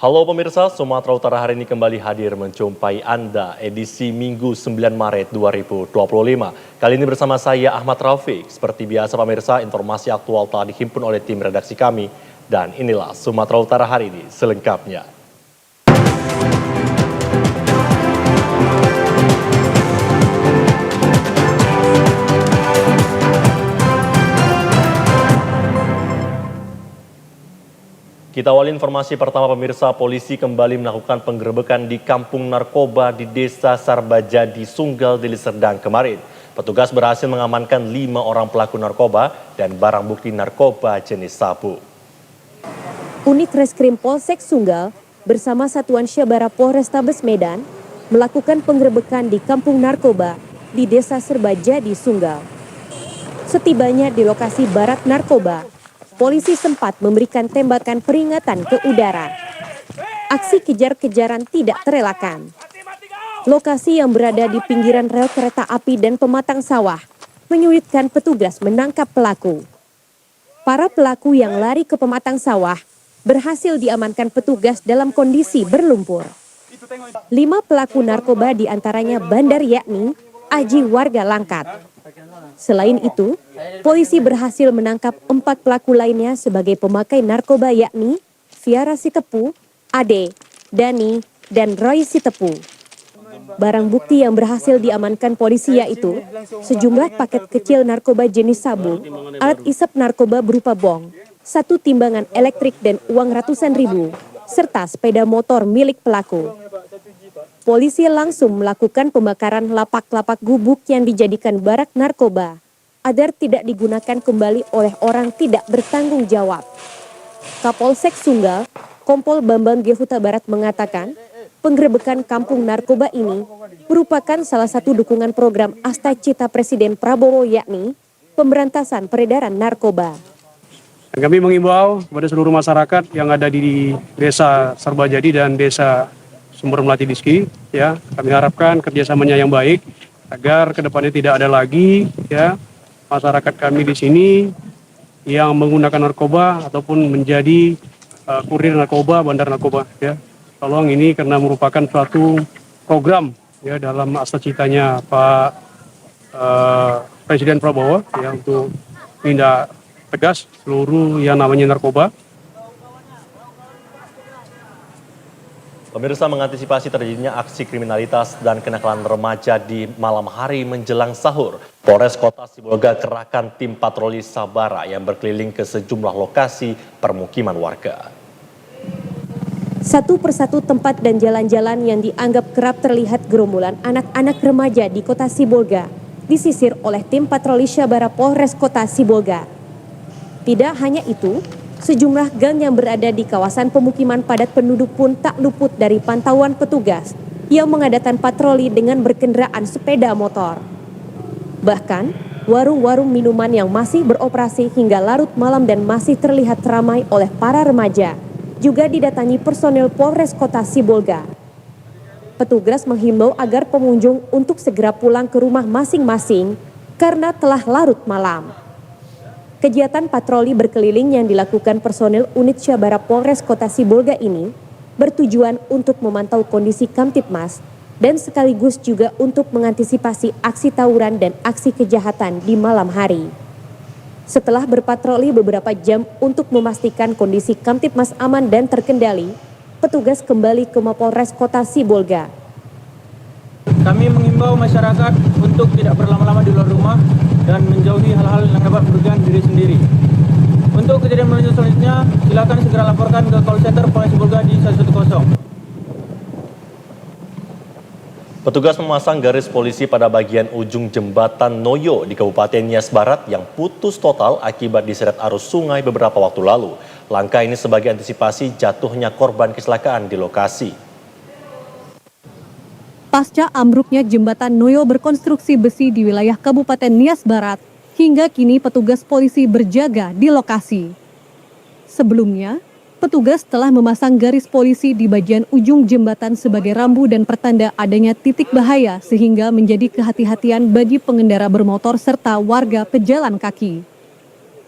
Halo pemirsa, Sumatera Utara hari ini kembali hadir menjumpai Anda edisi Minggu 9 Maret 2025. Kali ini bersama saya Ahmad Rafiq. Seperti biasa pemirsa, informasi aktual telah dihimpun oleh tim redaksi kami. Dan inilah Sumatera Utara hari ini selengkapnya. Kita awali informasi pertama pemirsa, polisi kembali melakukan penggerebekan di kampung narkoba di Desa Sarbajadi, Sunggal, Deli Serdang kemarin. Petugas berhasil mengamankan 5 orang pelaku narkoba dan barang bukti narkoba jenis sabu. Unit Reskrim Polsek Sunggal bersama Satuan Syabara Polrestabes Medan melakukan penggerebekan di kampung narkoba di Desa Sarbajadi, Sunggal. Setibanya di lokasi barak narkoba, polisi sempat memberikan tembakan peringatan ke udara. Aksi kejar-kejaran tidak terelakkan. Lokasi yang berada di pinggiran rel kereta api dan pematang sawah menyulitkan petugas menangkap pelaku. Para pelaku yang lari ke pematang sawah berhasil diamankan petugas dalam kondisi berlumpur. 5 pelaku narkoba diantaranya bandar yakni Aji warga Langkat. Selain itu, polisi berhasil menangkap 4 pelaku lainnya sebagai pemakai narkoba yakni Fiara Sitepu, Ade, Dani, dan Roy Sitepu. Barang bukti yang berhasil diamankan polisi yaitu sejumlah paket kecil narkoba jenis sabu, alat isap narkoba berupa bong, 1 timbangan elektrik dan uang ratusan ribu, serta sepeda motor milik pelaku. Polisi langsung melakukan pembakaran lapak-lapak gubuk yang dijadikan barak narkoba agar tidak digunakan kembali oleh orang tidak bertanggung jawab. Kapolsek Sunggal, Kompol Bambang G. Huta Barat mengatakan, penggerebekan kampung narkoba ini merupakan salah satu dukungan program Asta Cita Presiden Prabowo yakni pemberantasan peredaran narkoba. Kami mengimbau kepada seluruh masyarakat yang ada di Desa Sarbajadi dan Desa Sumber Melati Diski, ya, kami harapkan kerjasamanya yang baik agar kedepannya tidak ada lagi, ya, masyarakat kami di sini yang menggunakan narkoba ataupun menjadi kurir narkoba, bandar narkoba, ya. Tolong ini karena merupakan suatu program, ya, dalam asta citanya Pak Presiden Prabowo, ya, untuk tindak tegas seluruh yang namanya narkoba. Pemirsa, mengantisipasi terjadinya aksi kriminalitas dan kenakalan remaja di malam hari menjelang sahur, Polres Kota Sibolga kerahkan tim patroli Sabara yang berkeliling ke sejumlah lokasi permukiman warga. Satu persatu tempat dan jalan-jalan yang dianggap kerap terlihat gerombolan anak-anak remaja di Kota Sibolga disisir oleh tim patroli Sabara Polres Kota Sibolga. Tidak hanya itu, sejumlah gang yang berada di kawasan pemukiman padat penduduk pun tak luput dari pantauan petugas yang mengadakan patroli dengan berkendaraan sepeda motor. Bahkan, warung-warung minuman yang masih beroperasi hingga larut malam dan masih terlihat ramai oleh para remaja juga didatangi personel Polres Kota Sibolga. Petugas menghimbau agar pengunjung untuk segera pulang ke rumah masing-masing karena telah larut malam. Kegiatan patroli berkeliling yang dilakukan personel unit Syabara Polres Kota Sibolga ini bertujuan untuk memantau kondisi Kamtibmas dan sekaligus juga untuk mengantisipasi aksi tawuran dan aksi kejahatan di malam hari. Setelah berpatroli beberapa jam untuk memastikan kondisi Kamtibmas aman dan terkendali, petugas kembali ke Mapolres Kota Sibolga. Kami mengimbau masyarakat untuk tidak berlama-lama di luar rumah dan menjauhi hal-hal yang dapat merugikan diri sendiri. Untuk kejadian selanjutnya, silakan segera laporkan ke call center Polres Sibolga di 110. Petugas memasang garis polisi pada bagian ujung jembatan Noyo di Kabupaten Nias Barat yang putus total akibat diseret arus sungai beberapa waktu lalu. Langkah ini sebagai antisipasi jatuhnya korban kecelakaan di lokasi. Pasca ambruknya jembatan Noyo berkonstruksi besi di wilayah Kabupaten Nias Barat, hingga kini petugas polisi berjaga di lokasi. Sebelumnya, petugas telah memasang garis polisi di bagian ujung jembatan sebagai rambu dan pertanda adanya titik bahaya sehingga menjadi kehati-hatian bagi pengendara bermotor serta warga pejalan kaki.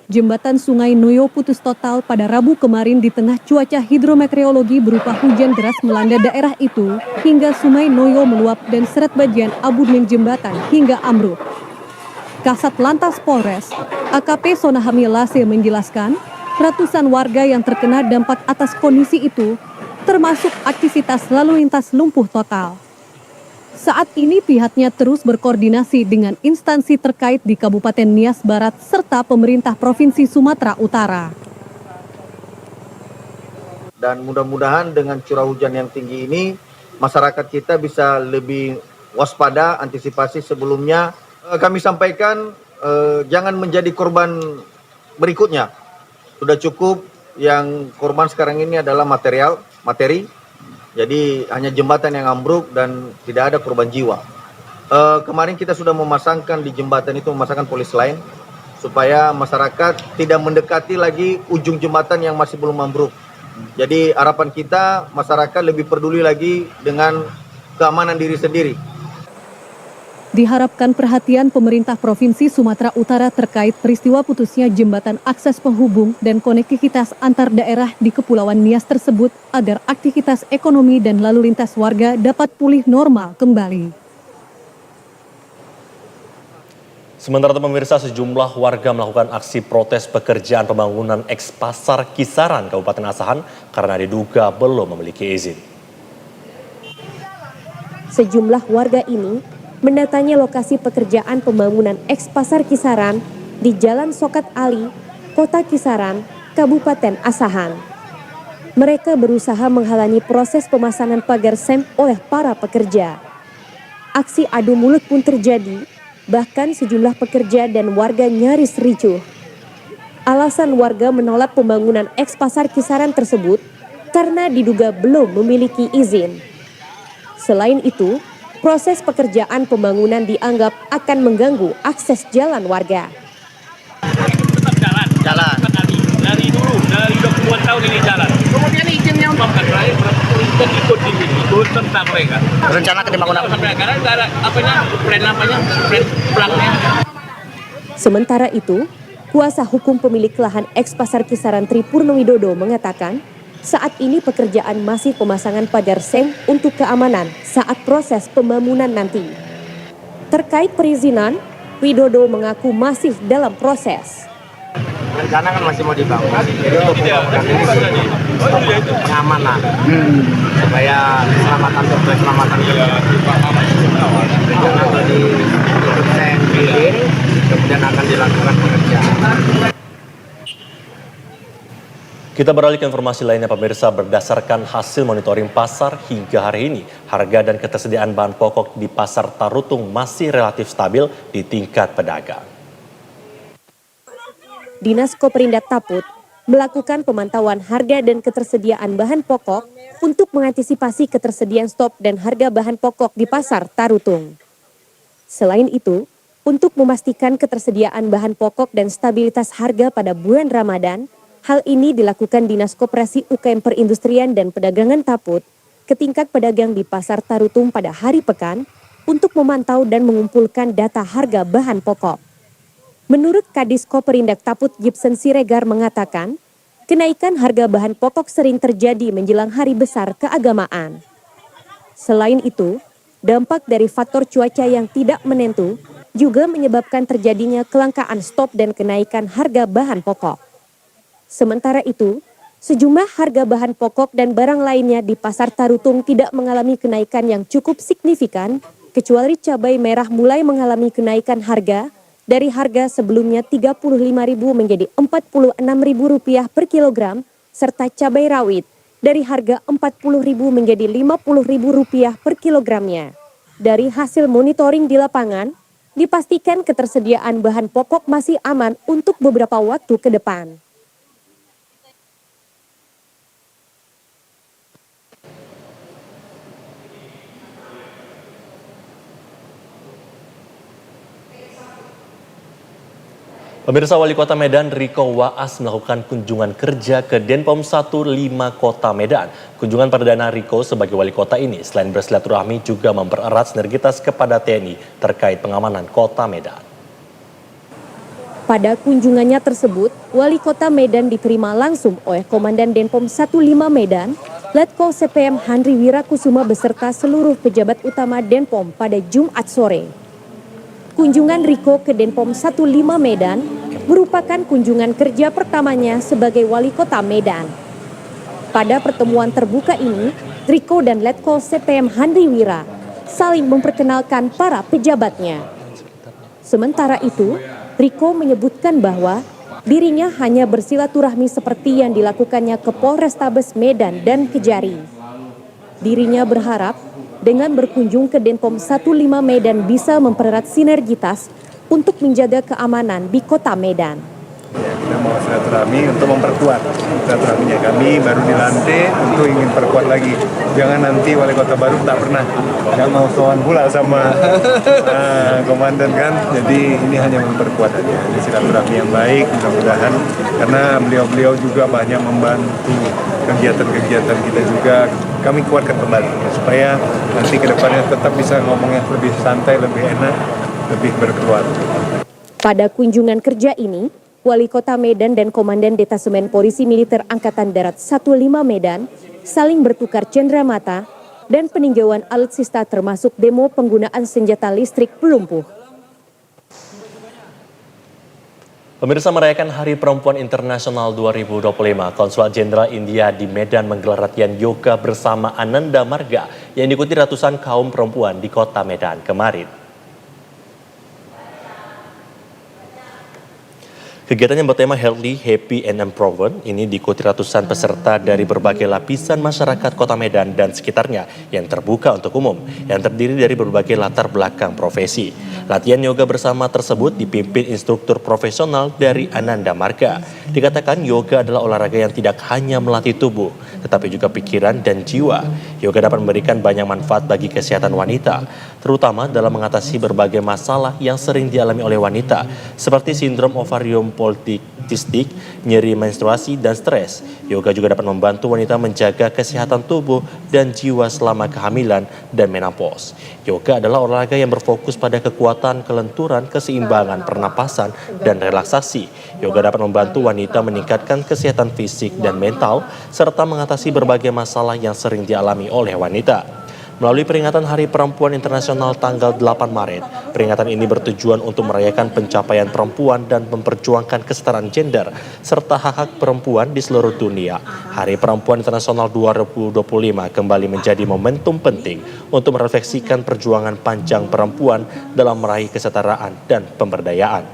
Jembatan Sungai Noyo putus total pada Rabu kemarin di tengah cuaca hidrometeorologi berupa hujan deras melanda daerah itu hingga Sungai Noyo meluap dan seret bagian abutmen jembatan hingga ambruk. Kasat Lantas Polres, AKP Sonahami Lase menjelaskan, ratusan warga yang terkena dampak atas kondisi itu, termasuk aktivitas lalu lintas lumpuh total. Saat ini pihaknya terus berkoordinasi dengan instansi terkait di Kabupaten Nias Barat serta pemerintah Provinsi Sumatera Utara. Dan mudah-mudahan dengan curah hujan yang tinggi ini, masyarakat kita bisa lebih waspada, antisipasi sebelumnya. Kami sampaikan jangan menjadi korban berikutnya. Sudah cukup yang korban sekarang ini adalah materi. Jadi hanya jembatan yang ambruk dan tidak ada korban jiwa. Kemarin kita sudah memasangkan di jembatan itu polis lain supaya masyarakat tidak mendekati lagi ujung jembatan yang masih belum ambruk. Jadi harapan kita masyarakat lebih peduli lagi dengan keamanan diri sendiri. Diharapkan perhatian pemerintah Provinsi Sumatera Utara terkait peristiwa putusnya jembatan akses penghubung dan konektivitas antar daerah di Kepulauan Nias tersebut agar aktivitas ekonomi dan lalu lintas warga dapat pulih normal kembali. Sementara itu pemirsa, sejumlah warga melakukan aksi protes pekerjaan pembangunan eks Pasar Kisaran Kabupaten Asahan karena diduga belum memiliki izin. Sejumlah warga ini mendatangi lokasi pekerjaan pembangunan eks Pasar Kisaran di Jalan Sokat Ali, Kota Kisaran, Kabupaten Asahan. Mereka berusaha menghalangi proses pemasangan pagar sem oleh para pekerja. Aksi adu mulut pun terjadi, bahkan sejumlah pekerja dan warga nyaris ricuh. Alasan warga menolak pembangunan eks Pasar Kisaran tersebut karena diduga belum memiliki izin. Selain itu, proses pekerjaan pembangunan dianggap akan mengganggu akses jalan warga. Tetap jalan. Dari dulu, dari 20 tahun ini jalan. Kemudian izinnya untuk terakhir ikut di sini, ikut serta mereka. Rencana akan dibangun apa? Karena nggak ada plan pelangnya. Sementara itu, kuasa hukum pemilik lahan eks Pasar Kisaran Tri Purno Widodo mengatakan, saat ini pekerjaan masih pemasangan pagar sem untuk keamanan saat proses pembangunan nanti. Terkait perizinan, Widodo mengaku masih dalam proses. Rencana kan masih mau dibangun, jadi untuk pembangunan ini pengamanan supaya keselamatan kerja. Rencana untuk ditutup sem building, kemudian akan dilakukan pengerjaan. Kita beralih ke informasi lainnya pemirsa, berdasarkan hasil monitoring pasar hingga hari ini, harga dan ketersediaan bahan pokok di Pasar Tarutung masih relatif stabil di tingkat pedagang. Dinas Koperindak Taput melakukan pemantauan harga dan ketersediaan bahan pokok untuk mengantisipasi ketersediaan stok dan harga bahan pokok di Pasar Tarutung. Selain itu, untuk memastikan ketersediaan bahan pokok dan stabilitas harga pada bulan Ramadan, hal ini dilakukan Dinas Koperasi UKM Perindustrian dan Perdagangan Taput ke tingkat pedagang di Pasar Tarutung pada hari pekan untuk memantau dan mengumpulkan data harga bahan pokok. Menurut Kadis Koperindak Taput Gibson Siregar mengatakan, kenaikan harga bahan pokok sering terjadi menjelang hari besar keagamaan. Selain itu, dampak dari faktor cuaca yang tidak menentu juga menyebabkan terjadinya kelangkaan stok dan kenaikan harga bahan pokok. Sementara itu, sejumlah harga bahan pokok dan barang lainnya di Pasar Tarutung tidak mengalami kenaikan yang cukup signifikan, kecuali cabai merah mulai mengalami kenaikan harga dari harga sebelumnya Rp35.000 menjadi Rp46.000 per kilogram, serta cabai rawit dari harga Rp40.000 menjadi Rp50.000 per kilogramnya. Dari hasil monitoring di lapangan, dipastikan ketersediaan bahan pokok masih aman untuk beberapa waktu ke depan. Pemirsa, Wali Kota Medan Riko Waas melakukan kunjungan kerja ke Denpom 15 Kota Medan. Kunjungan perdana Riko sebagai wali kota ini selain bersilaturahmi juga mempererat sinergitas kepada TNI terkait pengamanan Kota Medan. Pada kunjungannya tersebut, Wali Kota Medan diterima langsung oleh Komandan Denpom 15 Medan, Letkol CPM Handri Wirakusuma beserta seluruh pejabat utama Denpom pada Jumat sore. Kunjungan Riko ke Denpom 15 Medan merupakan kunjungan kerja pertamanya sebagai Wali Kota Medan. Pada pertemuan terbuka ini, Riko dan Letkol CPM Handri Wira saling memperkenalkan para pejabatnya. Sementara itu, Riko menyebutkan bahwa dirinya hanya bersilaturahmi seperti yang dilakukannya ke Polrestabes Medan dan Kejari. Dirinya berharap dengan berkunjung ke Denpom 15 Medan bisa mempererat sinergitas untuk menjaga keamanan di kota Medan. Ya, kita mau silaturahmi untuk memperkuat silaturahminya. Kami baru dilantik untuk ingin perkuat lagi. Jangan nanti wali kota baru tak pernah nggak mau sowan pula sama komandan kan. Jadi ini hanya memperkuat aja. Ini silaturahmi yang baik mudah-mudahan karena beliau-beliau juga banyak membantu kegiatan-kegiatan kita juga. Kami kuatkan kembali supaya nanti ke depannya tetap bisa ngomongnya lebih santai, lebih enak, lebih berkeluarga. Pada kunjungan kerja ini, Wali Kota Medan dan Komandan Detasemen Polisi Militer Angkatan Darat 15 Medan saling bertukar cenderamata dan peninjauan alutsista termasuk demo penggunaan senjata listrik pelumpuh. Pemirsa, merayakan Hari Perempuan Internasional 2025, Konsulat Jenderal India di Medan menggelar latihan yoga bersama Ananda Marga yang diikuti ratusan kaum perempuan di kota Medan kemarin. Kegiatan yang bertema Healthy, Happy, and Empowered ini diikuti ratusan peserta dari berbagai lapisan masyarakat kota Medan dan sekitarnya yang terbuka untuk umum, yang terdiri dari berbagai latar belakang profesi. Latihan yoga bersama tersebut dipimpin instruktur profesional dari Ananda Marga. Dikatakan yoga adalah olahraga yang tidak hanya melatih tubuh, tetapi juga pikiran dan jiwa. Yoga dapat memberikan banyak manfaat bagi kesehatan wanita, terutama dalam mengatasi berbagai masalah yang sering dialami oleh wanita, seperti sindrom ovarium polikistik, nyeri menstruasi, dan stres. Yoga juga dapat membantu wanita menjaga kesehatan tubuh dan jiwa selama kehamilan dan menopause. Yoga adalah olahraga yang berfokus pada kekuatan, kelenturan, keseimbangan, pernapasan, dan relaksasi. Yoga dapat membantu wanita meningkatkan kesehatan fisik dan mental, serta mengatasi berbagai masalah yang sering dialami oleh wanita. Melalui peringatan Hari Perempuan Internasional tanggal 8 Maret, peringatan ini bertujuan untuk merayakan pencapaian perempuan dan memperjuangkan kesetaraan gender serta hak-hak perempuan di seluruh dunia. Hari Perempuan Internasional 2025 kembali menjadi momentum penting untuk merefleksikan perjuangan panjang perempuan dalam meraih kesetaraan dan pemberdayaan.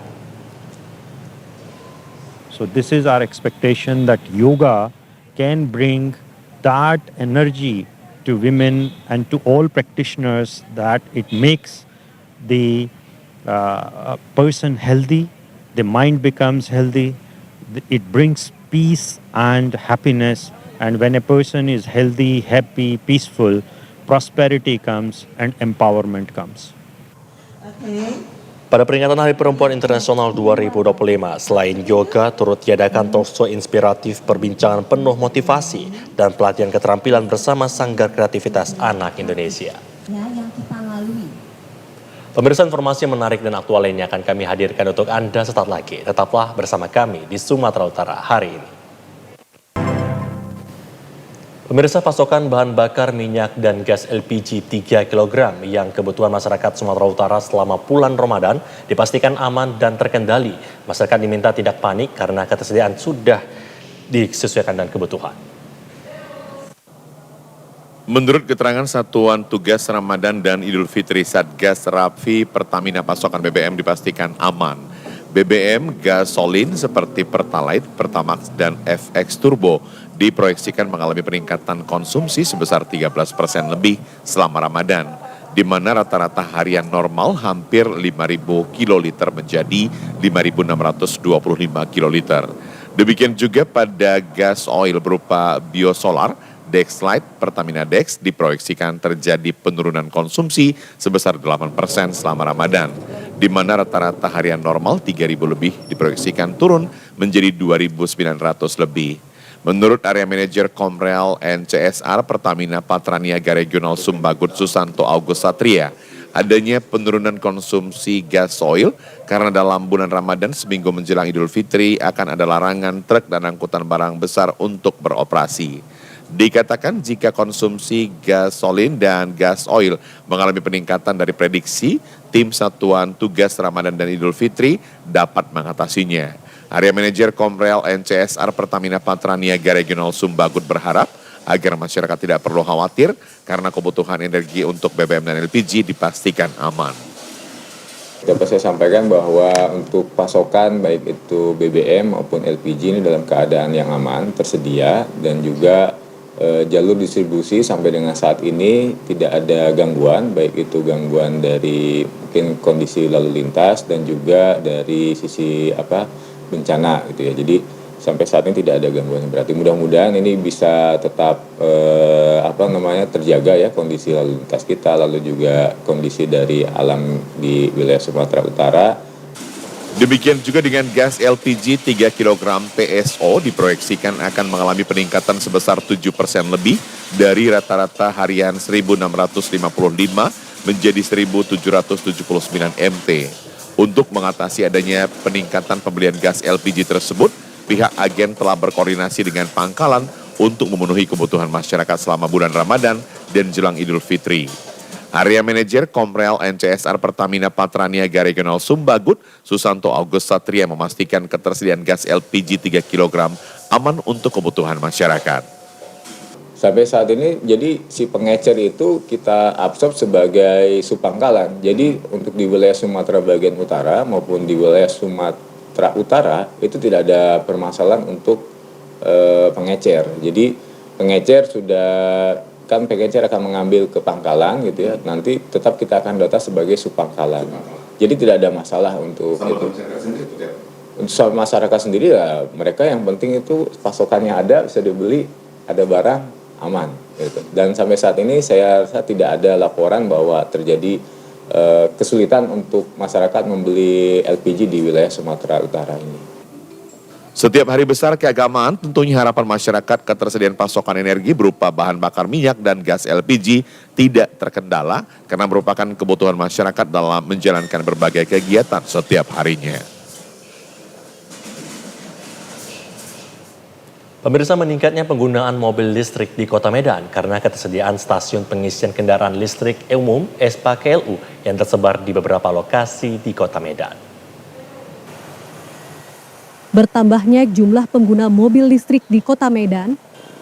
So this is our expectation that yoga can bring that energy to women and to all practitioners, that it makes the person healthy, the mind becomes healthy, it brings peace and happiness, and when a person is healthy, happy, peaceful, prosperity comes and empowerment comes. Pada peringatan Hari Perempuan Internasional 2025, selain yoga, turut diadakan talkshow inspiratif, perbincangan penuh motivasi, dan pelatihan keterampilan bersama Sanggar Kreativitas Anak Indonesia. Pemirsa, informasi yang menarik dan aktual lainnya akan kami hadirkan untuk Anda sesaat lagi. Tetaplah bersama kami di Sumatera Utara hari ini. Pemirsa, pasokan bahan bakar minyak dan gas LPG 3 kg yang kebutuhan masyarakat Sumatera Utara selama bulan Ramadan dipastikan aman dan terkendali. Masyarakat diminta tidak panik karena ketersediaan sudah disesuaikan dengan kebutuhan. Menurut keterangan Satuan Tugas Ramadan dan Idul Fitri Satgas Rafi, Pertamina pasokan BBM dipastikan aman. BBM gasolin seperti Pertalite, Pertamax, dan FX Turbo diproyeksikan mengalami peningkatan konsumsi sebesar 13% lebih selama Ramadan, di mana rata-rata harian normal hampir 5.000 kiloliter menjadi 5.625 kiloliter. Demikian juga pada gas oil berupa biosolar, Dexlite, Pertamina Dex diproyeksikan terjadi penurunan konsumsi sebesar 8% selama Ramadan, di mana rata-rata harian normal 3.000 lebih diproyeksikan turun menjadi 2.900 lebih. Menurut Area Manajer Komrel NCSR Pertamina Patraniaga Regional Sumbagut Susanto August Satria, adanya penurunan konsumsi gasoil karena dalam bulan Ramadan seminggu menjelang Idul Fitri akan ada larangan truk dan angkutan barang besar untuk beroperasi. Dikatakan jika konsumsi gasolin dan gas oil mengalami peningkatan dari prediksi, tim Satuan Tugas Ramadan dan Idul Fitri dapat mengatasinya. Area Manajer Komrel NCSR Pertamina Patra Niaga Regional Sumbagut berharap agar masyarakat tidak perlu khawatir karena kebutuhan energi untuk BBM dan LPG dipastikan aman. Dapat saya sampaikan bahwa untuk pasokan baik itu BBM maupun LPG ini dalam keadaan yang aman, tersedia, dan juga jalur distribusi sampai dengan saat ini tidak ada gangguan, baik itu gangguan dari mungkin kondisi lalu lintas dan juga dari sisi bencana gitu ya. Jadi sampai saat ini tidak ada gangguan. Berarti mudah-mudahan ini bisa tetap terjaga ya kondisi lalu lintas kita, lalu juga kondisi dari alam di wilayah Sumatera Utara. Demikian juga dengan gas LPG 3 kg PSO diproyeksikan akan mengalami peningkatan sebesar 7% lebih dari rata-rata harian 1.655 menjadi 1.779 MT. Untuk mengatasi adanya peningkatan pembelian gas LPG tersebut, pihak agen telah berkoordinasi dengan pangkalan untuk memenuhi kebutuhan masyarakat selama bulan Ramadan dan jelang Idul Fitri. Area Manajer Komrel NCSR Pertamina Patra Niaga Regional Sumbagut, Susanto August Satria memastikan ketersediaan gas LPG 3 kg aman untuk kebutuhan masyarakat. Sampai saat ini, jadi si pengecer itu kita absorb sebagai subpangkalan. Jadi untuk di wilayah Sumatera bagian utara maupun di wilayah Sumatera Utara itu tidak ada permasalahan untuk pengecer. Jadi pengecer pengecer akan mengambil ke pangkalan gitu ya. Nanti tetap kita akan data sebagai subpangkalan. Jadi tidak ada masalah untuk itu. Untuk masyarakat sendiri ya mereka yang penting itu pasokannya ada, bisa dibeli, ada barang aman gitu. Dan sampai saat ini saya rasa tidak ada laporan bahwa terjadi kesulitan untuk masyarakat membeli LPG di wilayah Sumatera Utara ini. Setiap hari besar keagamaan, tentunya harapan masyarakat ketersediaan pasokan energi berupa bahan bakar minyak dan gas LPG tidak terkendala karena merupakan kebutuhan masyarakat dalam menjalankan berbagai kegiatan setiap harinya. Pemirsa, meningkatnya penggunaan mobil listrik di Kota Medan karena ketersediaan stasiun pengisian kendaraan listrik umum (SPKLU) yang tersebar di beberapa lokasi di Kota Medan. Bertambahnya jumlah pengguna mobil listrik di Kota Medan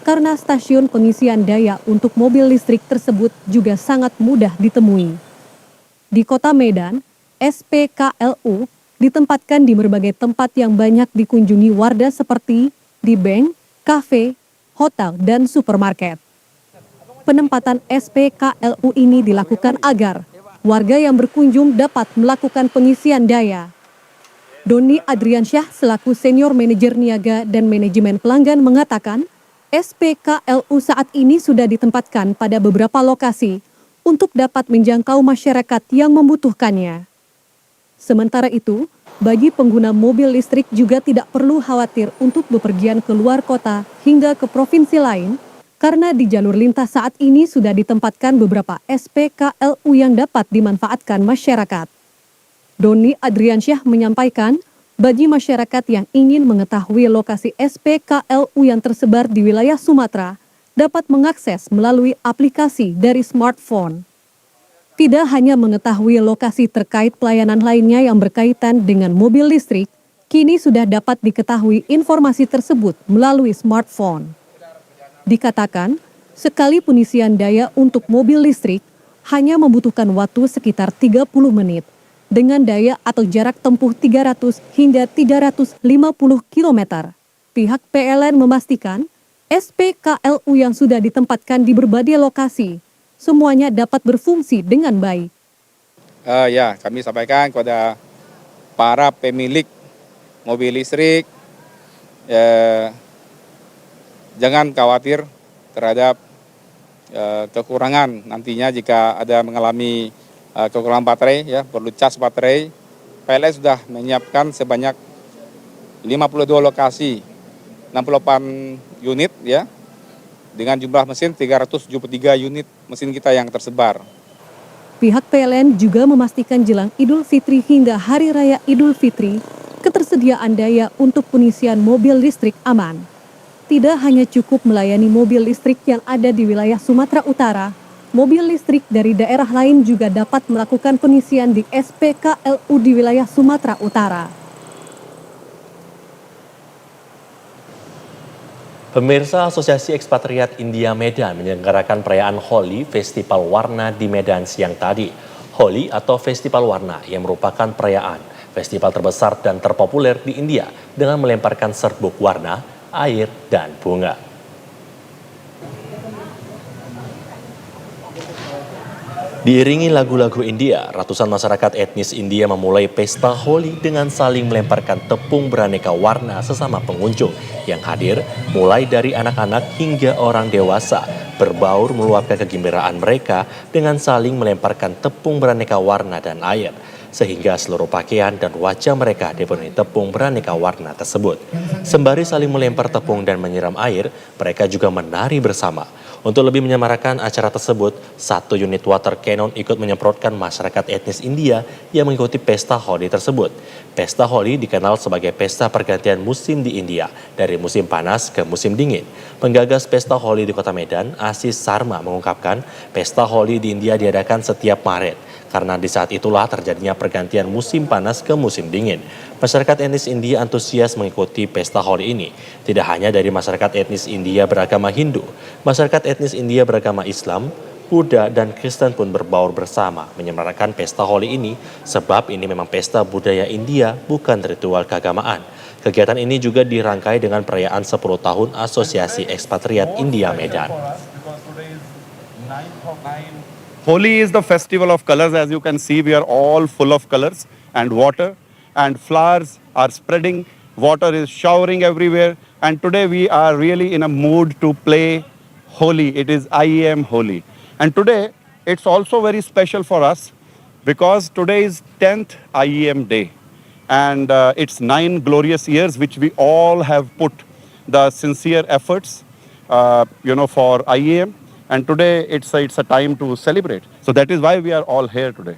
karena stasiun pengisian daya untuk mobil listrik tersebut juga sangat mudah ditemui. Di Kota Medan, SPKLU ditempatkan di berbagai tempat yang banyak dikunjungi warga seperti di bank, kafe, hotel, dan supermarket. Penempatan SPKLU ini dilakukan agar warga yang berkunjung dapat melakukan pengisian daya. Doni Adriansyah selaku Senior Manajer Niaga dan Manajemen Pelanggan mengatakan, SPKLU saat ini sudah ditempatkan pada beberapa lokasi untuk dapat menjangkau masyarakat yang membutuhkannya. Sementara itu, bagi pengguna mobil listrik juga tidak perlu khawatir untuk bepergian keluar kota hingga ke provinsi lain, karena di jalur lintas saat ini sudah ditempatkan beberapa SPKLU yang dapat dimanfaatkan masyarakat. Doni Adriansyah menyampaikan, bagi masyarakat yang ingin mengetahui lokasi SPKLU yang tersebar di wilayah Sumatera, dapat mengakses melalui aplikasi dari smartphone. Tidak hanya mengetahui lokasi terkait pelayanan lainnya yang berkaitan dengan mobil listrik, kini sudah dapat diketahui informasi tersebut melalui smartphone. Dikatakan, sekali pengisian daya untuk mobil listrik hanya membutuhkan waktu sekitar 30 menit dengan daya atau jarak tempuh 300 hingga 350 km. Pihak PLN memastikan SPKLU yang sudah ditempatkan di berbagai lokasi semuanya dapat berfungsi dengan baik. Kami sampaikan kepada para pemilik mobil listrik, jangan khawatir terhadap kekurangan nantinya jika ada mengalami kekurangan baterai, perlu cas baterai. PLN sudah menyiapkan sebanyak 52 lokasi, 68 unit dengan jumlah mesin 373 unit mesin kita yang tersebar. Pihak PLN juga memastikan jelang Idul Fitri hingga Hari Raya Idul Fitri, ketersediaan daya untuk pengisian mobil listrik aman. Tidak hanya cukup melayani mobil listrik yang ada di wilayah Sumatera Utara, mobil listrik dari daerah lain juga dapat melakukan pengisian di SPKLU di wilayah Sumatera Utara. Pemirsa, Asosiasi Ekspatriat India Medan menyelenggarakan perayaan Holi Festival Warna di Medan siang tadi. Holi atau Festival Warna yang merupakan perayaan festival terbesar dan terpopuler di India dengan melemparkan serbuk warna, air, dan bunga. Diiringi lagu-lagu India, ratusan masyarakat etnis India memulai pesta Holi dengan saling melemparkan tepung beraneka warna sesama pengunjung yang hadir, mulai dari anak-anak hingga orang dewasa, berbaur meluapkan kegembiraan mereka dengan saling melemparkan tepung beraneka warna dan air, sehingga seluruh pakaian dan wajah mereka dipenuhi tepung beraneka warna tersebut. Sembari saling melempar tepung dan menyiram air, mereka juga menari bersama. Untuk lebih menyemarakan acara tersebut, 1 unit water cannon ikut menyemprotkan masyarakat etnis India yang mengikuti pesta Holi tersebut. Pesta Holi dikenal sebagai pesta pergantian musim di India, dari musim panas ke musim dingin. Penggagas pesta Holi di Kota Medan, Asis Sarma mengungkapkan, pesta Holi di India diadakan setiap Maret, karena di saat itulah terjadinya pergantian musim panas ke musim dingin. Masyarakat etnis India antusias mengikuti pesta Holi ini. Tidak hanya dari masyarakat etnis India beragama Hindu, masyarakat etnis India beragama Islam, Buddha, dan Kristen pun berbaur bersama menyemarakan pesta Holi ini, sebab ini memang pesta budaya India, bukan ritual keagamaan. Kegiatan ini juga dirangkai dengan perayaan 10 tahun Asosiasi Ekspatriat India Medan. Holi is the festival of colors. As you can see, we are all full of colors and water, and flowers are spreading, water is showering everywhere, and today we are really in a mood to play Holi. It is IEM Holi. And today it's also very special for us because today is 10th IEM day, and it's 9 glorious years which we all have put the sincere efforts for IEM. And today it's a time to celebrate. So that is why we are all here today.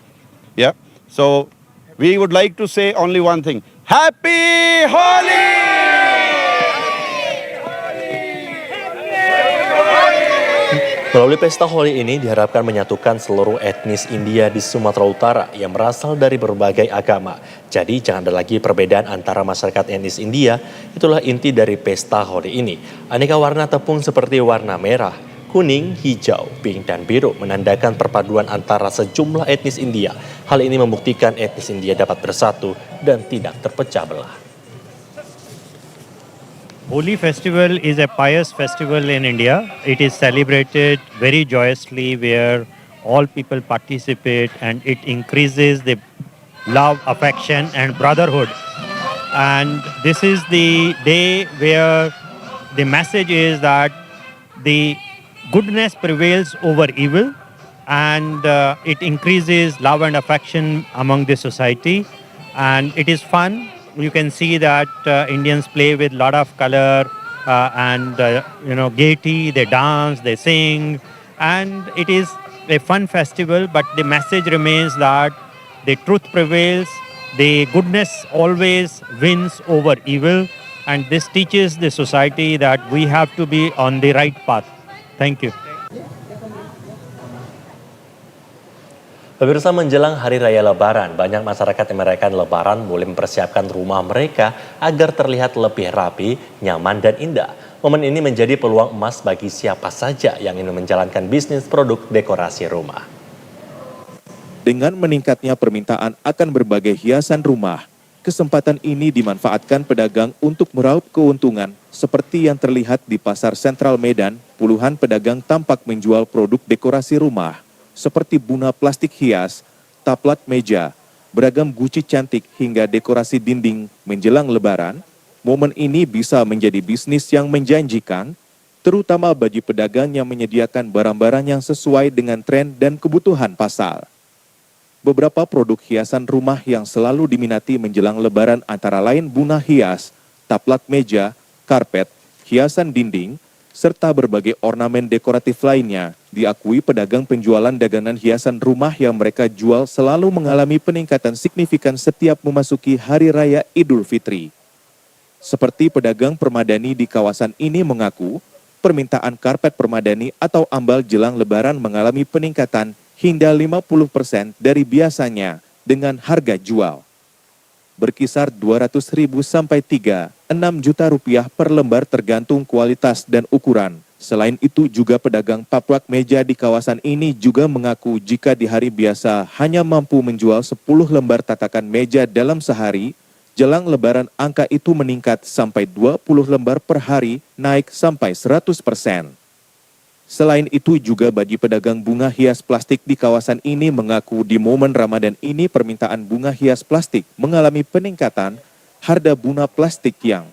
Yeah. So we would like to say only one thing. Happy Holi! Melalui pesta Holi ini diharapkan menyatukan seluruh etnis India di Sumatera Utara yang berasal dari berbagai agama. Jadi jangan ada lagi perbedaan antara masyarakat etnis India, itulah inti dari pesta Holi ini. Aneka warna tepung seperti warna merah, kuning, hijau, pink, dan biru menandakan perpaduan antara sejumlah etnis India. Hal ini membuktikan etnis India dapat bersatu dan tidak terpecah belah. Holi festival is a pious festival in India. It is celebrated very joyously where all people participate and it increases the love, affection and brotherhood. And this is the day where the message is that the goodness prevails over evil, and it increases love and affection among the society, and it is fun. You can see that Indians play with lot of color and gaiety. They dance, they sing, and it is a fun festival, but the message remains that the truth prevails, the goodness always wins over evil, and this teaches the society that we have to be on the right path. Thank you. Pemirsa, menjelang Hari Raya Lebaran, banyak masyarakat yang merayakan Lebaran mulai mempersiapkan rumah mereka agar terlihat lebih rapi, nyaman, dan indah. Momen ini menjadi peluang emas bagi siapa saja yang ingin menjalankan bisnis produk dekorasi rumah. Dengan meningkatnya permintaan akan berbagai hiasan rumah, kesempatan ini dimanfaatkan pedagang untuk meraup keuntungan. Seperti yang terlihat di Pasar Sentral Medan, puluhan pedagang tampak menjual produk dekorasi rumah, seperti bunga plastik hias, taplat meja, beragam guci cantik hingga dekorasi dinding menjelang Lebaran. Momen ini bisa menjadi bisnis yang menjanjikan, terutama bagi pedagang yang menyediakan barang-barang yang sesuai dengan tren dan kebutuhan pasar. Beberapa produk hiasan rumah yang selalu diminati menjelang Lebaran antara lain bunga hias, taplat meja, karpet, hiasan dinding, serta berbagai ornamen dekoratif lainnya Diakui pedagang penjualan dagangan hiasan rumah yang mereka jual selalu mengalami peningkatan signifikan setiap memasuki Hari Raya Idul Fitri. Seperti pedagang permadani di kawasan ini mengaku, permintaan karpet permadani atau ambal jelang Lebaran mengalami peningkatan hingga 50% dari biasanya dengan harga jual. Berkisar 200.000 sampai 3-6 juta rupiah per lembar tergantung kualitas dan ukuran. Selain itu juga pedagang paplak meja di kawasan ini juga mengaku jika di hari biasa hanya mampu menjual 10 lembar tatakan meja dalam sehari, jelang Lebaran angka itu meningkat sampai 20 lembar per hari, naik sampai 100%. Selain itu juga bagi pedagang bunga hias plastik di kawasan ini mengaku di momen Ramadan ini permintaan bunga hias plastik mengalami peningkatan harga bunga plastik yang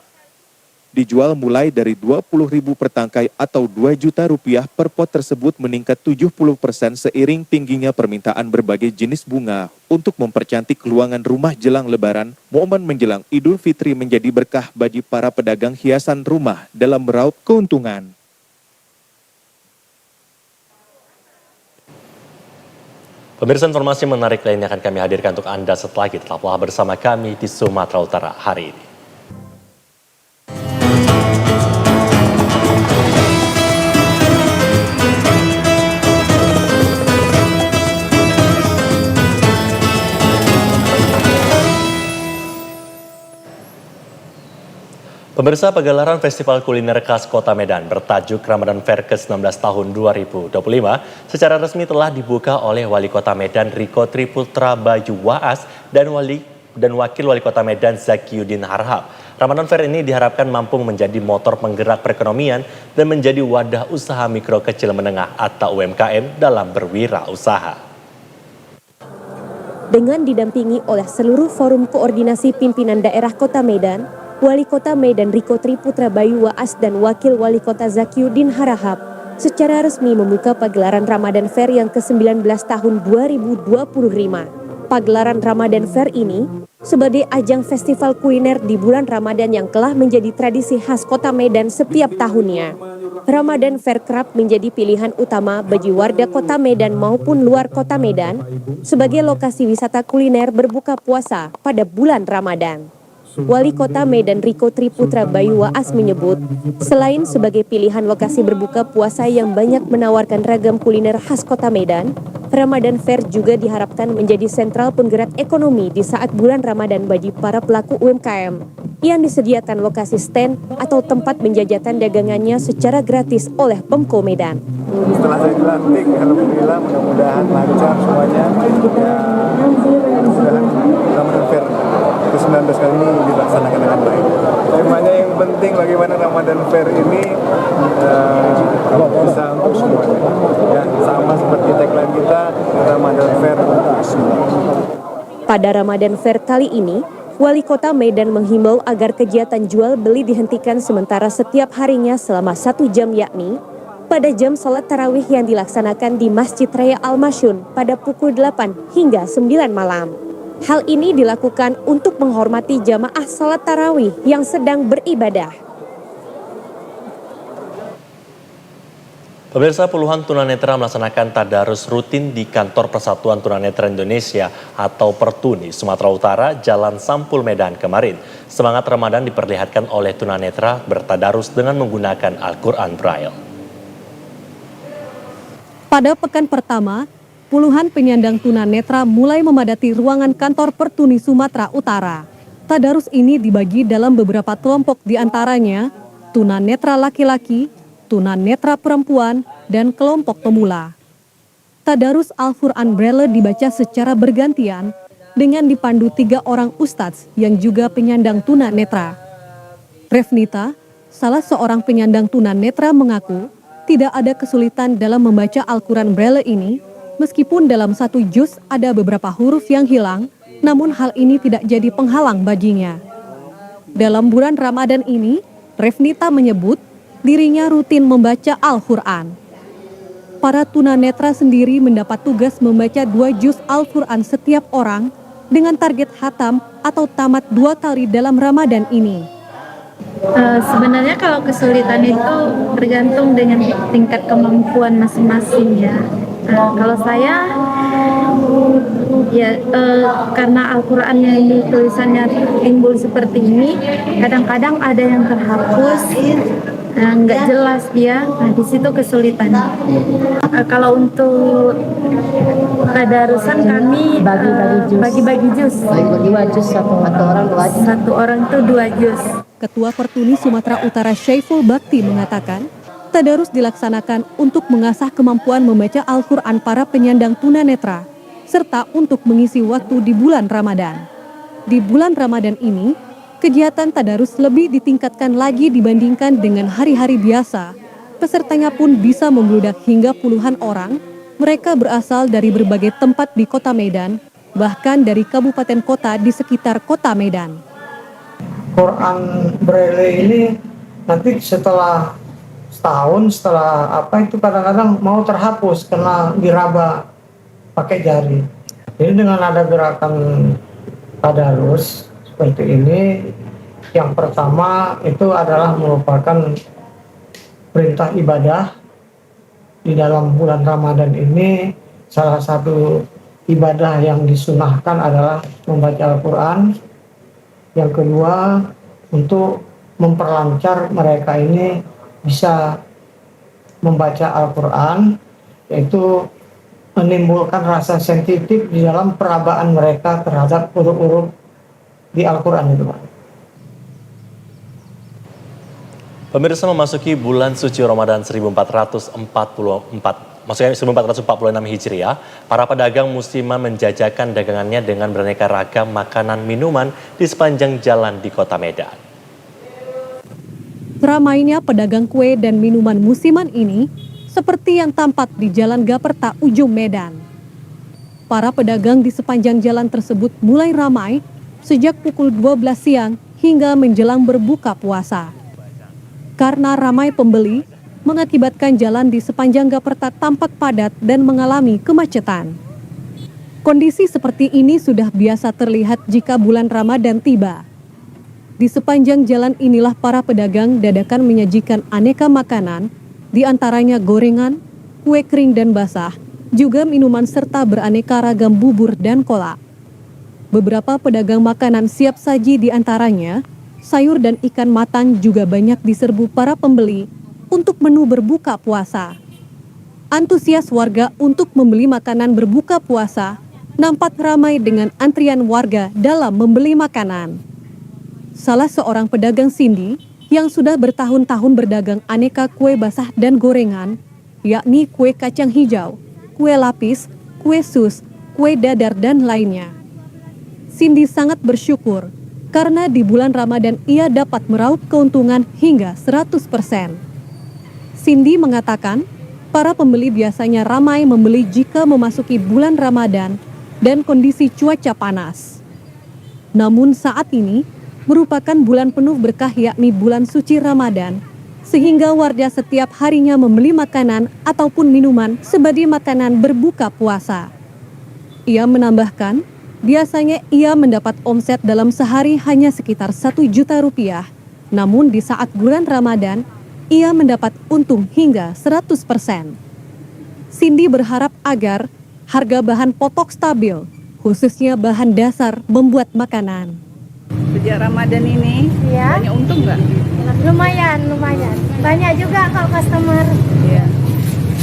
dijual mulai dari 20.000 per tangkai atau 2 juta rupiah per pot tersebut meningkat 70% seiring tingginya permintaan berbagai jenis bunga untuk mempercantik ruangan rumah jelang Lebaran. Momen menjelang Idul Fitri menjadi berkah bagi para pedagang hiasan rumah dalam meraup keuntungan. Pemirsa, informasi menarik lainnya akan kami hadirkan untuk Anda setelah kita tetaplah bersama kami di Sumatera Utara hari ini. Pemirsa, pegelaran Festival Kuliner Khas Kota Medan bertajuk Ramadan Fair ke-19 tahun 2025 secara resmi telah dibuka oleh Wali Kota Medan Riko Triputra Bayu Waas dan Wakil Wali Kota Medan Zakiuddin Harhab. Ramadan Fair ini diharapkan mampu menjadi motor penggerak perekonomian dan menjadi wadah usaha mikro kecil menengah atau UMKM dalam berwirausaha. Dengan didampingi oleh seluruh forum koordinasi pimpinan daerah Kota Medan, Wali Kota Medan Riko Triputra Bayu Waas dan Wakil Wali Kota Zakiuddin Harhab secara resmi membuka pagelaran Ramadan Fair yang ke-19 tahun 2025. Pagelaran Ramadan Fair ini sebagai ajang festival kuliner di bulan Ramadan yang telah menjadi tradisi khas Kota Medan setiap tahunnya. Ramadan Fair kerap menjadi pilihan utama bagi warga Kota Medan maupun luar Kota Medan sebagai lokasi wisata kuliner berbuka puasa pada bulan Ramadan. Wali Kota Medan Riko Triputra Bayu Waas menyebut, selain sebagai pilihan lokasi berbuka puasa yang banyak menawarkan ragam kuliner khas Kota Medan, Ramadan Fair juga diharapkan menjadi sentral penggerak ekonomi di saat bulan Ramadan bagi para pelaku UMKM yang disediakan lokasi stand atau tempat menjajakan dagangannya secara gratis oleh Pemko Medan. Setelah saya dilantik, alhamdulillah mudah-mudahan lancar semuanya. Mudah-mudahan Ramadan Fair ke-19 kali ini dilaksanakan dengan baik. Temanya yang penting bagaimana Ramadan Fair ini bisa untuk semuanya. Ya, sama seperti tagline kita, Ramadan Fair untuk semua. Pada Ramadan Fair kali ini, Wali Kota Medan menghimbau agar kegiatan jual beli dihentikan sementara setiap harinya selama 1 jam, yakni pada jam sholat tarawih yang dilaksanakan di Masjid Raya Al-Masyun pada pukul 8 hingga 9 malam. Hal ini dilakukan untuk menghormati jamaah sholat tarawih yang sedang beribadah. Pemirsa, puluhan tunanetra melaksanakan tadarus rutin di Kantor Persatuan Tunanetra Indonesia atau Pertuni Sumatera Utara, Jalan Sampul Medan kemarin. Semangat Ramadan diperlihatkan oleh tunanetra bertadarus dengan menggunakan Al-Quran Braille. Pada pekan pertama, puluhan penyandang tunanetra mulai memadati ruangan kantor Pertuni Sumatera Utara. Tadarus ini dibagi dalam beberapa kelompok, diantaranya tunanetra laki-laki, tunanetra perempuan, dan kelompok pemula. Tadarus Al-Quran Braille dibaca secara bergantian dengan dipandu 3 orang ustadz yang juga penyandang tunanetra. Revnita, salah seorang penyandang tunanetra, mengaku tidak ada kesulitan dalam membaca Al-Quran Braille ini, meskipun dalam 1 juz ada beberapa huruf yang hilang, namun hal ini tidak jadi penghalang baginya. Dalam bulan Ramadan ini, Revnita menyebut dirinya rutin membaca Al-Quran. Para tunanetra sendiri mendapat tugas membaca 2 juz Al-Quran setiap orang dengan target khatam atau tamat 2 kali dalam Ramadan ini. Sebenarnya kalau kesulitan itu tergantung dengan tingkat kemampuan masing-masing ya. Kalau saya ya karena Al-Qur'annya ini tulisannya timbul seperti ini, kadang-kadang ada yang terhapus, nggak jelas dia. Nah di situ kesulitannya. Kalau untuk tadarusan kami bagi-bagi jus. Dua jus satu orang dua jus. Satu orang itu 2 jus. Ketua Pertuni Sumatera Utara Syaiful Bakti mengatakan, tadarus dilaksanakan untuk mengasah kemampuan membaca Al-Quran para penyandang tunanetra, serta untuk mengisi waktu di bulan Ramadan. Di bulan Ramadan ini, kegiatan tadarus lebih ditingkatkan lagi dibandingkan dengan hari-hari biasa. Pesertanya pun bisa membludak hingga puluhan orang. Mereka berasal dari berbagai tempat di kota Medan, bahkan dari kabupaten kota di sekitar kota Medan. Quran Braille ini nanti setelah setahun, setelah apa itu kadang-kadang mau terhapus karena diraba pakai jari. Jadi dengan ada gerakan tadarus seperti ini, yang pertama itu adalah merupakan perintah ibadah. Di dalam bulan Ramadan ini salah satu ibadah yang disunahkan adalah membaca Al-Quran. Yang kedua, untuk memperlancar mereka ini bisa membaca Al-Quran, yaitu menimbulkan rasa sensitif di dalam perabaan mereka terhadap huruf-huruf di Al-Quran itu, Pak. Pemirsa, memasuki bulan suci Ramadan 1446 Hijriah, para pedagang muslimah menjajakan dagangannya dengan beraneka ragam makanan minuman di sepanjang jalan di kota Medan. Ramainya pedagang kue dan minuman musiman ini seperti yang tampak di Jalan Gaperta ujung Medan. Para pedagang di sepanjang jalan tersebut mulai ramai sejak pukul 12 siang hingga menjelang berbuka puasa. Karena ramai pembeli, mengakibatkan jalan di sepanjang Gaperta tampak padat dan mengalami kemacetan. Kondisi seperti ini sudah biasa terlihat jika bulan Ramadan tiba. Di sepanjang jalan inilah para pedagang dadakan menyajikan aneka makanan, di antaranya gorengan, kue kering dan basah, juga minuman serta beraneka ragam bubur dan kolak. Beberapa pedagang makanan siap saji di antaranya, sayur dan ikan matang juga banyak diserbu para pembeli untuk menu berbuka puasa. Antusias warga untuk membeli makanan berbuka puasa nampak ramai dengan antrian warga dalam membeli makanan. Salah seorang pedagang Cindy yang sudah bertahun-tahun berdagang aneka kue basah dan gorengan, yakni kue kacang hijau, kue lapis, kue sus, kue dadar dan lainnya. Cindy sangat bersyukur karena di bulan Ramadan ia dapat meraup keuntungan hingga 100%. Cindy mengatakan, para pembeli biasanya ramai membeli jika memasuki bulan Ramadan dan kondisi cuaca panas. Namun saat ini merupakan bulan penuh berkah yakni bulan suci Ramadan, sehingga warga setiap harinya membeli makanan ataupun minuman sebagai makanan berbuka puasa. Ia menambahkan, biasanya ia mendapat omset dalam sehari hanya sekitar 1 juta rupiah, namun di saat bulan Ramadan, ia mendapat untung hingga 100%. Cindy berharap agar harga bahan pokok stabil, khususnya bahan dasar membuat makanan. Sejak Ramadan ini, banyak untung nggak? Lumayan. Banyak juga kak customer. Iya.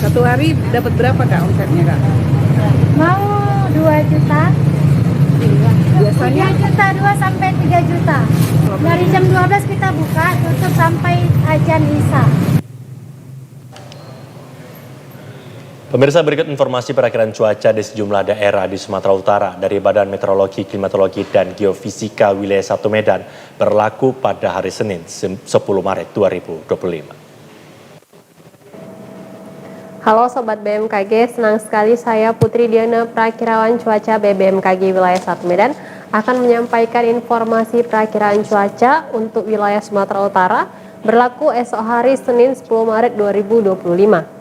Satu hari dapat berapa kak omsetnya kak? Mau 2 juta. Biasanya 3 juta, 2 sampai 3 juta. Dari jam 12 kita buka, tutup sampai azan Isya. Pemirsa, berikut informasi perakiraan cuaca di sejumlah daerah di Sumatera Utara dari Badan Meteorologi, Klimatologi, dan Geofisika Wilayah 1 Medan berlaku pada hari Senin 10 Maret 2025. Halo Sobat BMKG, senang sekali saya Putri Diana, perakirawan cuaca BBMKG Wilayah 1 Medan akan menyampaikan informasi perakiraan cuaca untuk wilayah Sumatera Utara berlaku esok hari Senin 10 Maret 2025.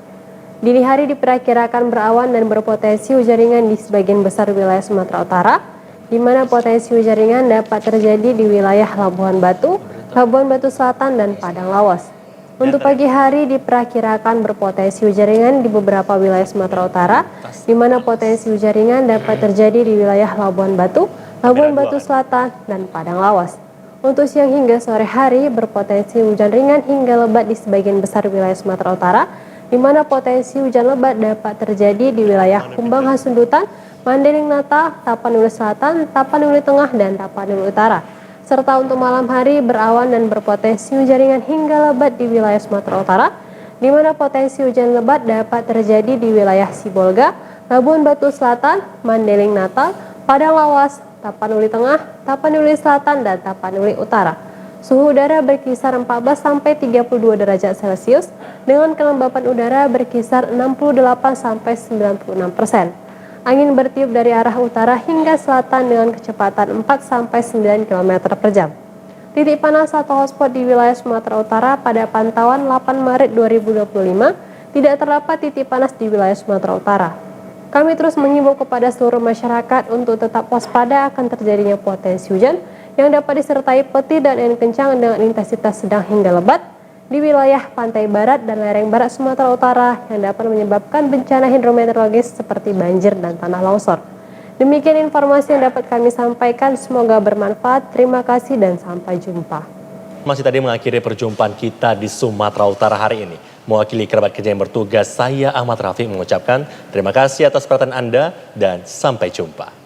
Dini hari diperkirakan berawan dan berpotensi hujan ringan di sebagian besar wilayah Sumatera Utara, di mana potensi hujan ringan dapat terjadi di wilayah Labuhan Batu, Labuan Batu Selatan, dan Padang Lawas. Untuk pagi hari diperkirakan berpotensi hujan ringan di beberapa wilayah Sumatera Utara, di mana potensi hujan ringan dapat terjadi di wilayah Labuan Batu, Labuan Batu Selatan, dan Padang Lawas. Untuk siang hingga sore hari berpotensi hujan ringan hingga lebat di sebagian besar wilayah Sumatera Utara, di mana potensi hujan lebat dapat terjadi di wilayah Kumbang Hasundutan, Mandailing Natal, Tapanuli Selatan, Tapanuli Tengah, dan Tapanuli Utara. Serta untuk malam hari berawan dan berpotensi hujan ringan hingga lebat di wilayah Sumatera Utara, di mana potensi hujan lebat dapat terjadi di wilayah Sibolga, Labuan Batu Selatan, Mandailing Natal, Padang Lawas, Tapanuli Tengah, Tapanuli Selatan, dan Tapanuli Utara. Suhu udara berkisar 14 sampai 32 derajat Celcius dengan kelembapan udara berkisar 68 sampai 96%. Angin bertiup dari arah utara hingga selatan dengan kecepatan 4 sampai 9 km per jam. Titik panas atau hotspot di wilayah Sumatera Utara pada pantauan 8 Maret 2025 tidak terdapat titik panas di wilayah Sumatera Utara. Kami terus mengimbau kepada seluruh masyarakat untuk tetap waspada akan terjadinya potensi hujan yang dapat disertai petir dan angin kencang dengan intensitas sedang hingga lebat di wilayah pantai barat dan lereng barat Sumatera Utara yang dapat menyebabkan bencana hidrometeorologis seperti banjir dan tanah longsor. Demikian informasi yang dapat kami sampaikan, semoga bermanfaat. Terima kasih dan sampai jumpa. Masih tadi mengakhiri perjumpaan kita di Sumatera Utara hari ini. Mewakili kerabat kerja yang bertugas, saya Ahmad Rafiq mengucapkan terima kasih atas perhatian Anda dan sampai jumpa.